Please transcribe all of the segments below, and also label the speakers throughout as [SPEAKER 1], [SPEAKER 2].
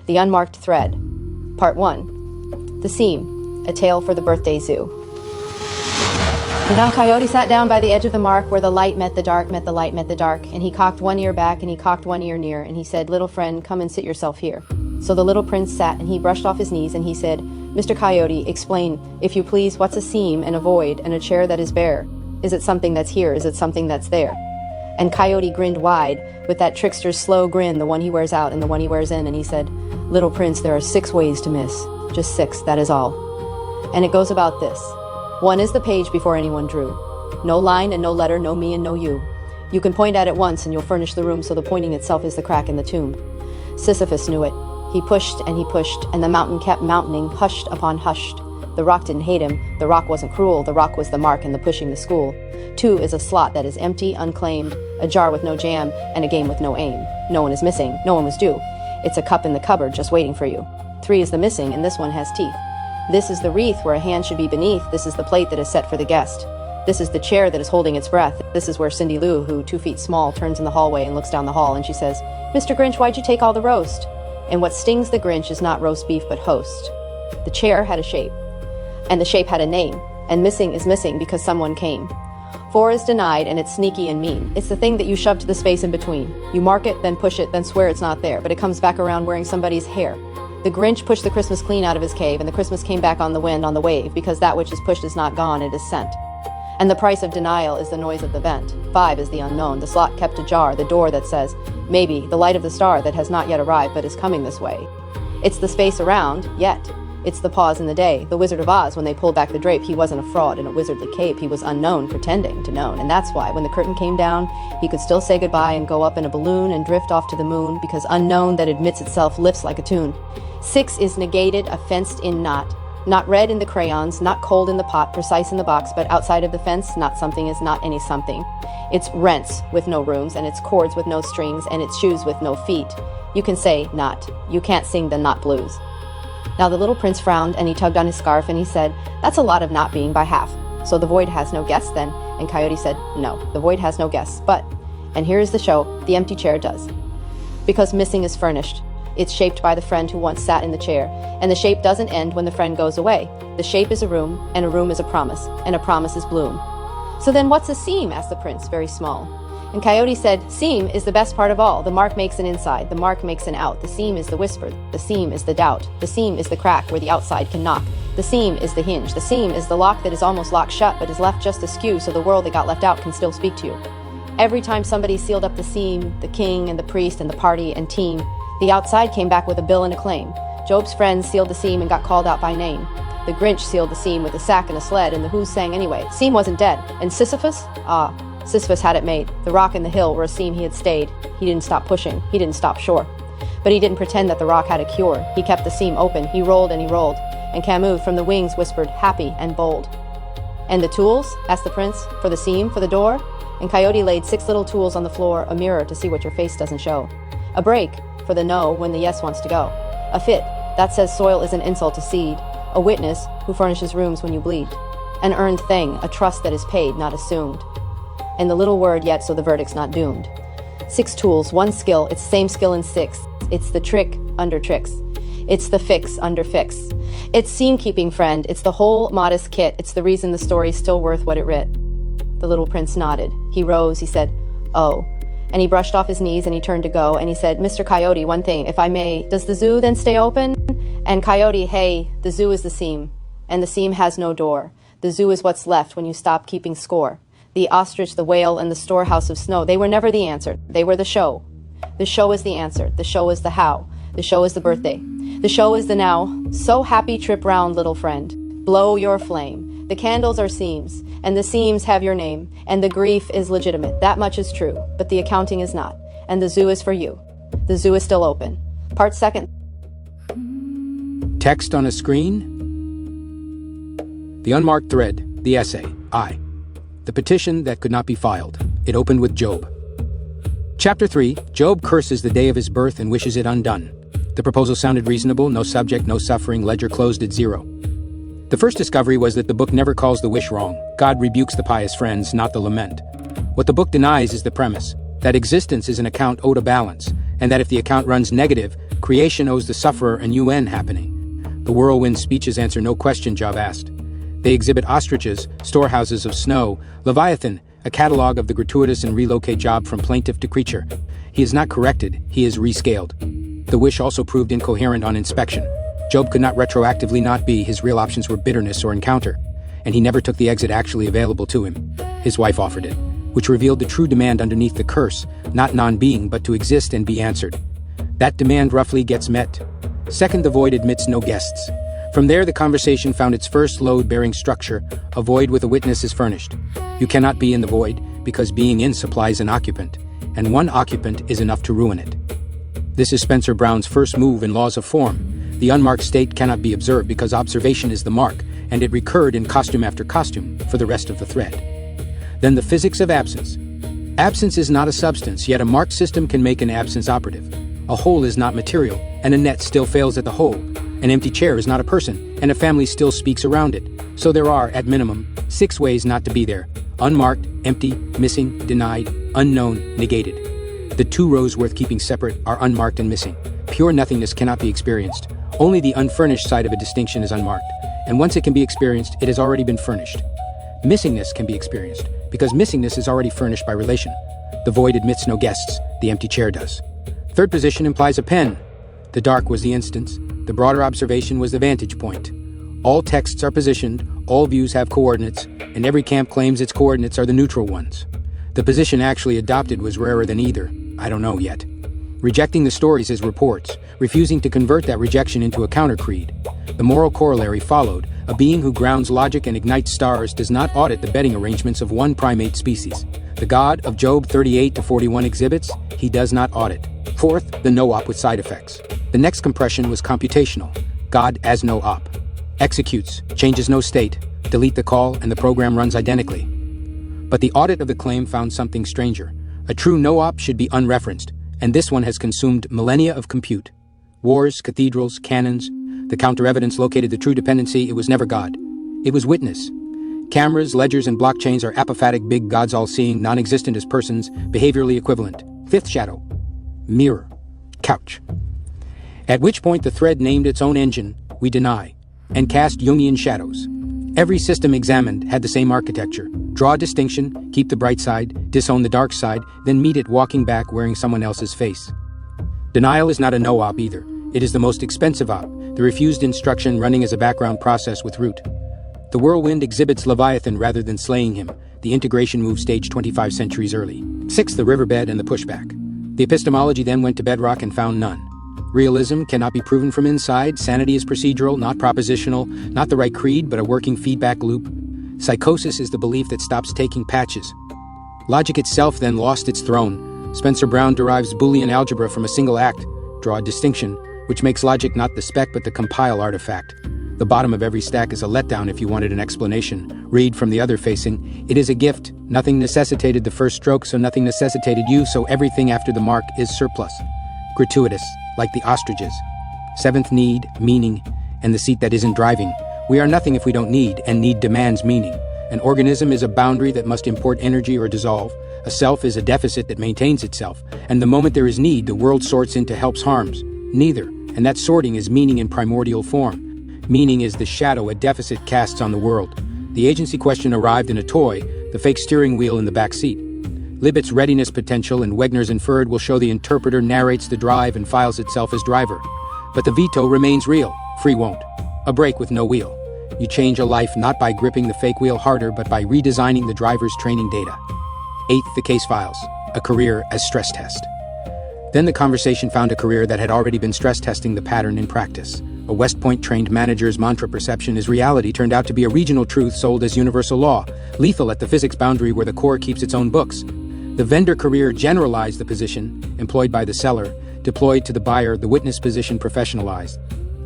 [SPEAKER 1] The Unmarked Thread. Part 1. The Seam, a Tale for the Birthday Zoo. And Don Coyote sat down by the edge of the mark where the light met the dark, met the light, met the dark, and he cocked one ear back and he cocked one ear near, and he said, "Little friend, come and sit yourself here." So the little prince sat and he brushed off his knees and he said, "Mr. Coyote, explain, if you please, what's a seam and a void and a chair that is bare? Is it something that's here? Is it something that's there?" And Coyote grinned wide with that trickster's slow grin, the one he wears out and the one he wears in, and he said, "Little prince, there are 6 ways to miss. Just 6, that is all. And it goes about this. 1 is the page before anyone drew. No line and no letter, no me and no you. You can point at it once and you'll furnish the room, so the pointing itself is the crack in the tomb. Sisyphus knew it. He pushed, and the mountain kept mountaining, hushed upon hushed. The rock didn't hate him. The rock wasn't cruel. The rock was the mark and the pushing the school. 2 is a slot that is empty, unclaimed, a jar with no jam, and a game with no aim. No one is missing. No one was due. It's a cup in the cupboard just waiting for you. 3 is the missing, and this one has teeth. This is the wreath where a hand should be beneath. This is the plate that is set for the guest. This is the chair that is holding its breath. This is where Cindy Lou, who 2 feet small, turns in the hallway and looks down the hall, and she says, "Mr. Grinch, why'd you take all the roast?" And what stings the Grinch is not roast beef but host. The chair had a shape, and the shape had a name, and missing is missing because someone came. 4 is denied, and it's sneaky and mean. It's the thing that you shove to the space in between. You mark it, then push it, then swear it's not there, but it comes back around wearing somebody's hair. The Grinch pushed the Christmas clean out of his cave, and the Christmas came back on the wind, on the wave, because that which is pushed is not gone, it is sent. And the price of denial is the noise of the vent. 5 is the unknown, the slot kept ajar, the door that says, maybe, the light of the star that has not yet arrived but is coming this way. It's the space around, yet. It's the pause in the day. The Wizard of Oz, when they pulled back the drape, he wasn't a fraud in a wizardly cape. He was unknown, pretending to known. And that's why, when the curtain came down, he could still say goodbye and go up in a balloon and drift off to the moon, because unknown that admits itself lifts like a tune. 6 is negated, a fenced in knot. Not red in the crayons, not cold in the pot, precise in the box, but outside of the fence, not something is not any something. It's rents with no rooms, and it's chords with no strings, and it's shoes with no feet. You can say not. You can't sing the not blues. Now the little prince frowned, and he tugged on his scarf, and he said, "That's a lot of not being by half. So the void has no guests then?" And Coyote said, "No, the void has no guests, but," and here is the show, the empty chair does. Because missing is furnished. It's shaped by the friend who once sat in the chair, and the shape doesn't end when the friend goes away. The shape is a room, and a room is a promise, and a promise is bloom. "So then what's a seam?" asked the prince, very small. And Coyote said, "Seam is the best part of all. The mark makes an inside, the mark makes an out. The seam is the whisper, the seam is the doubt. The seam is the crack where the outside can knock. The seam is the hinge. The seam is the lock that is almost locked shut but is left just askew so the world that got left out can still speak to you. Every time somebody sealed up the seam, the king and the priest and the party and team, the outside came back with a bill and a claim. Job's friends sealed the seam and got called out by name. The Grinch sealed the seam with a sack and a sled, and the Who's sang anyway. Seam wasn't dead. And Sisyphus? Ah, Sisyphus had it made. The rock and the hill were a seam he had stayed. He didn't stop pushing. He didn't stop sure. But he didn't pretend that the rock had a cure. He kept the seam open. He rolled and he rolled. And Camus from the wings whispered, happy and bold. "And the tools?" asked the prince. "For the seam? For the door?" And Coyote laid 6 little tools on the floor, a mirror to see what your face doesn't show. A break, for the no when the yes wants to go. A fit, that says soil is an insult to seed. A witness, who furnishes rooms when you bleed. An earned thing, a trust that is paid, not assumed. And the little word yet, so the verdict's not doomed. 6 tools, 1 skill, it's the same skill in 6. It's the trick under tricks. It's the fix under fix. It's seam-keeping, friend. It's the whole modest kit. It's the reason the story's still worth what it writ. The little prince nodded. He rose, he said, "Oh." And he brushed off his knees and he turned to go, and he said, "Mr. Coyote, one thing, if I may, does the zoo then stay open?" And Coyote, hey, the zoo is the seam, and the seam has no door. The zoo is what's left when you stop keeping score. The ostrich, the whale, and the storehouse of snow, they were never the answer. They were the show. The show is the answer. The show is the how. The show is the birthday. The show is the now. So happy trip round, little friend. Blow your flame. The candles are seams, and the seams have your name, and the grief is legitimate. That much is true, but the accounting is not. And the zoo is for you. The zoo is still open. Part 2.
[SPEAKER 2] Text on a screen. The Unmarked Thread, the essay, I. The petition that could not be filed. It opened with Job. Chapter 3, Job curses the day of his birth and wishes it undone. The proposal sounded reasonable, no subject, no suffering, ledger closed at 0. The first discovery was that the book never calls the wish wrong. God rebukes the pious friends, not the lament. What the book denies is the premise, that existence is an account owed a balance, and that if the account runs negative, Creation owes the sufferer an UN happening. The whirlwind speeches answer no question Job asked. They exhibit ostriches, storehouses of snow, Leviathan, a catalog of the gratuitous and relocate Job from plaintiff to creature. He is not corrected, he is rescaled. The wish also proved incoherent on inspection. Job could not retroactively not be, his real options were bitterness or encounter, and he never took the exit actually available to him. His wife offered it, which revealed the true demand underneath the curse, not non-being but to exist and be answered. That demand roughly gets met. Second, the void admits no guests. From there, the conversation found its first load-bearing structure, a void with a witness is furnished. You cannot be in the void, because being in supplies an occupant, and one occupant is enough to ruin it. This is Spencer Brown's first move in Laws of Form. The unmarked state cannot be observed because observation is the mark, and it recurred in costume after costume for the rest of the thread. Then the physics of absence. Absence is not a substance, yet a marked system can make an absence operative. A hole is not material, and a net still fails at the hole. An empty chair is not a person, and a family still speaks around it. So there are, at minimum, 6 ways not to be there: unmarked, empty, missing, denied, unknown, negated. The 2 rows worth keeping separate are unmarked and missing. Pure nothingness cannot be experienced. Only the unfurnished side of a distinction is unmarked, and once it can be experienced, it has already been furnished. Missingness can be experienced, because missingness is already furnished by relation. The void admits no guests, the empty chair does. Third position implies a pen. The dark was the instance, the broader observation was the vantage point. All texts are positioned, all views have coordinates, and every camp claims its coordinates are the neutral ones. The position actually adopted was rarer than either. I don't know yet. Rejecting the stories as reports, refusing to convert that rejection into a counter-creed. The moral corollary followed. A being who grounds logic and ignites stars does not audit the bedding arrangements of one primate species. The God of Job 38-41 exhibits, he does not audit. Fourth, the no-op with side effects. The next compression was computational. God as no-op. Executes, changes no state, delete the call, and the program runs identically. But the audit of the claim found something stranger. A true no-op should be unreferenced, and this one has consumed millennia of compute. Wars, cathedrals, cannons. The counter-evidence located the true dependency. It was never God. It was witness. Cameras, ledgers, and blockchains are apophatic big gods all-seeing, non-existent as persons, behaviorally equivalent. Fifth shadow. Mirror. Couch. At which point the thread named its own engine, we deny, and cast Jungian shadows. Every system examined had the same architecture. Draw a distinction, keep the bright side, disown the dark side, then meet it walking back wearing someone else's face. Denial is not a no-op either. It is the most expensive op, the refused instruction running as a background process with root. The whirlwind exhibits Leviathan rather than slaying him. The integration move stage 25 centuries early. Sixth, the riverbed and the pushback. The epistemology then went to bedrock and found none. Realism cannot be proven from inside. Sanity is procedural, not propositional, not the right creed, but a working feedback loop. Psychosis is the belief that stops taking patches. Logic itself then lost its throne. Spencer Brown derives Boolean algebra from a single act. Draw a distinction, which makes logic not the spec but the compile artifact. The bottom of every stack is a letdown if you wanted an explanation. Read from the other facing. It is a gift. Nothing necessitated the first stroke, so nothing necessitated you, so everything after the mark is surplus. Gratuitous, like the ostriches. Seventh, need, meaning, and the seat that isn't driving. We are nothing if we don't need, and need demands meaning. An organism is a boundary that must import energy or dissolve. A self is a deficit that maintains itself. And the moment there is need, the world sorts into helps harms. Neither, and that sorting is meaning in primordial form. Meaning is the shadow a deficit casts on the world. The agency question arrived in a toy, the fake steering wheel in the back seat. Libet's readiness potential and Wegner's inferred will show the interpreter narrates the drive and files itself as driver. But the veto remains real, free won't. A brake with no wheel. You change a life not by gripping the fake wheel harder, but by redesigning the driver's training data. Eighth, the case files, a career as stress test. Then the conversation found a career that had already been stress testing the pattern in practice. A West Point-trained manager's mantra perception is reality turned out to be a regional truth sold as universal law, lethal at the physics boundary where the core keeps its own books. The vendor career generalized the position, employed by the seller, deployed to the buyer, the witness position professionalized.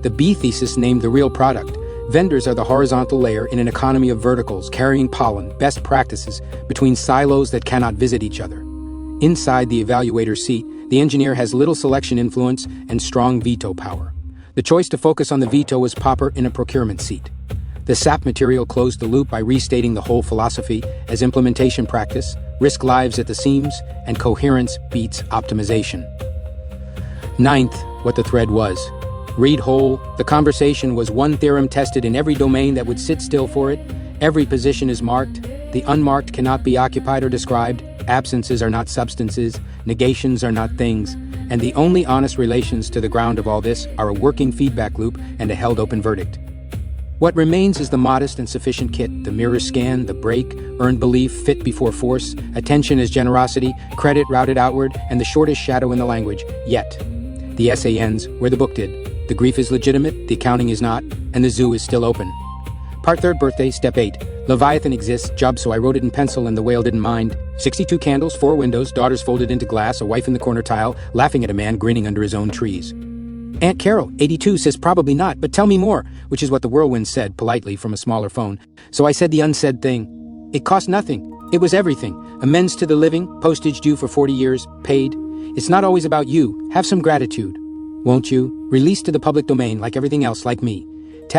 [SPEAKER 2] The B thesis named the real product. Vendors are the horizontal layer in an economy of verticals, carrying pollen, best practices, between silos that cannot visit each other. Inside the evaluator's seat, the engineer has little selection influence and strong veto power. The choice to focus on the veto was Popper in a procurement seat. The SAP material closed the loop by restating the whole philosophy as implementation practice, risk lives at the seams, and coherence beats optimization. Ninth, what the thread was. Read whole, the conversation was one theorem tested in every domain that would sit still for it. Every position is marked. The unmarked cannot be occupied or described. Absences are not substances. Negations are not things. And the only honest relations to the ground of all this are a working feedback loop and a held open verdict. What remains is the modest and sufficient kit, the mirror scan, the break, earned belief, fit before force, attention as generosity, credit routed outward, and the shortest shadow in the language, yet. The essay ends where the book did. The grief is legitimate, the accounting is not, and the zoo is still open. Part 3rd, birthday, step 8. Leviathan exists, job, so I wrote it in pencil and the whale didn't mind. 62 candles, 4 windows, daughters folded into glass, a wife in the corner tile, laughing at a man grinning under his own trees. Aunt Carol, 82, says probably not, but tell me more, which is what the whirlwind said, politely, from a smaller phone. So I said the unsaid thing. It cost nothing. It was everything. Amends to the living, postage due for 40 years, paid. It's not always about you. Have some gratitude. Won't you? Release to the public domain like everything else, like me.